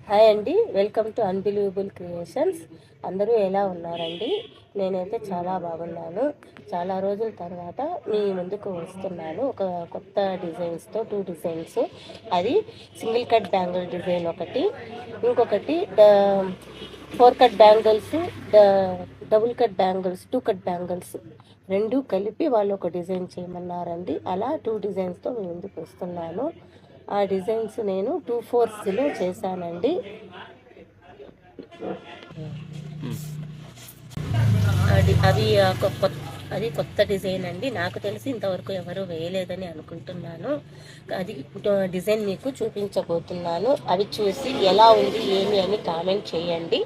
Hi అండి, welcome to unbelievable creations. అందరూ ఎలా ఉన్నారండి? నేనైతే చాలా బాగున్నాను. చాలా రోజుల తర్వాత మీ ముందుకు వస్తున్నాను ఒక కొత్త డిజైన్స్తో. 2 డిజైన్స్, అది సింగిల్ కట్ బ్యాంగిల్ డిజైన్ ఒకటి, ఇంకొకటి 4 cut bangles, double cut bangles, 2 cut bangles రెండు కలిపి వాళ్ళు ఒక డిజైన్ చేయమన్నారండి. అలా 2 డిజైన్స్తో మీ ముందుకు వస్తున్నాను. ఆ డిజైన్స్ నేను 2/4లో చేశానండి. అది కొత్త డిజైన్ అండి. నాకు తెలిసి ఇంతవరకు ఎవరు వేయలేదని అనుకుంటున్నాను. అది డిజైన్ మీకు చూపించబోతున్నాను. అవి చూసి ఎలా ఉంది ఏమి అని కామెంట్ చేయండి.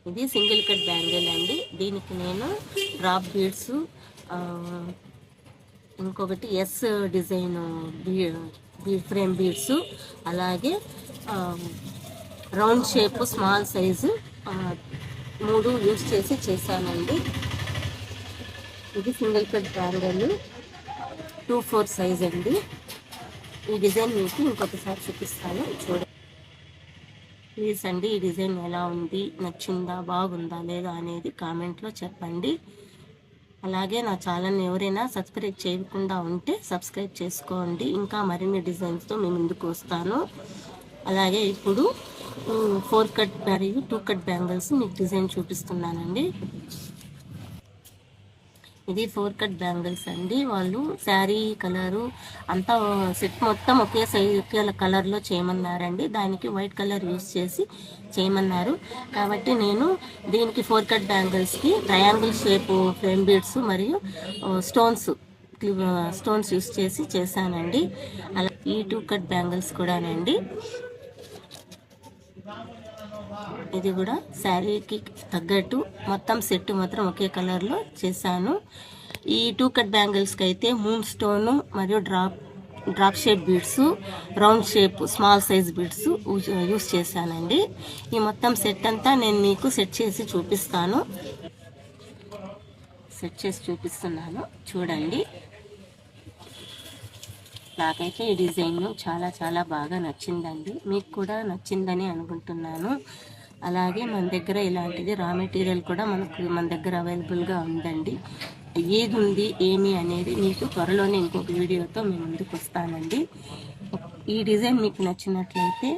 ఇది సింగిల్ కట్ బ్యాంగిల్ అండి. దీనికి నేను డ్రాప్ బీడ్స్, ఇంకొకటి S design bead frame beads, అలాగే round shape small size 3 use చేశానండి. ఇది సింగిల్ కట్ బ్యాంగిల్ 2/4 సైజ్ అండి. ఈ డిజైన్ మీకు ఇంకొకసారి చూపిస్తాను, చూడండి ప్లీజ్ అండి. ఈ డిజైన్ ఎలా ఉంది, నచ్చిందా, బాగుందా లేదా అనేది కామెంట్లో చెప్పండి. అలాగే నా ఛానల్ని ఎవరైనా సబ్స్క్రైబ్ చేయకుండా ఉంటే సబ్స్క్రైబ్ చేసుకోండి. ఇంకా మరిన్ని డిజైన్స్తో మీ ముందుకు వస్తాను. అలాగే ఇప్పుడు 4 కట్ మరియు 2 కట్ బ్యాంగిల్స్ మీకు డిజైన్ చూపిస్తున్నానండి. ఇది 4 కట్ బ్యాంగిల్స్ అండి. వాళ్ళు శారీ కలరు అంతా సెట్ మొత్తం ఒకే కలర్లో చేయమన్నారండి. దానికి వైట్ కలర్ యూస్ చేసి చేయమన్నారు. కాబట్టి నేను దీనికి 4 కట్ బ్యాంగిల్స్కి ట్రయాంగిల్ షేప్ ఫ్రేమ్ బీడ్స్ మరియు స్టోన్స్ యూస్ చేసి చేశానండి. అలా ఈ 2 కట్ బ్యాంగిల్స్ కూడానండి. ఇది కూడా శారీకి తగ్గట్టు మొత్తం సెట్ మాత్రం ఒకే కలర్లో చేశాను. ఈ 2 కట్ బ్యాంగిల్స్కి అయితే మూన్ స్టోన్ మరియు drop shape beads, round shape small size beads use చేశానండి. ఈ మొత్తం సెట్ అంతా నేను మీకు సెట్ చేసి చూపిస్తున్నాను, చూడండి. నాకైతే ఈ డిజైన్ చాలా చాలా బాగా నచ్చిందండి. మీకు కూడా నచ్చిందని అనుకుంటున్నాను. అలాగే మన దగ్గర ఇలాంటిది రా మెటీరియల్ కూడా మన దగ్గర అవైలబుల్గా ఉందండి. ఏది ఉంది ఏమి అనేది మీకు త్వరలోనే ఇంకొక వీడియోతో మేము ముందుకు వస్తానండి. ఈ డిజైన్ మీకు నచ్చినట్లయితే,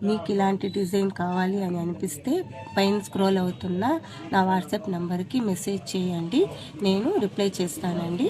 మీకు ఇలాంటి డిజైన్ కావాలి అని అనిపిస్తే పైన స్క్రోల్ అవుతున్న నా వాట్సాప్ నెంబర్కి మెసేజ్ చేయండి, నేను రిప్లై చేస్తానండి.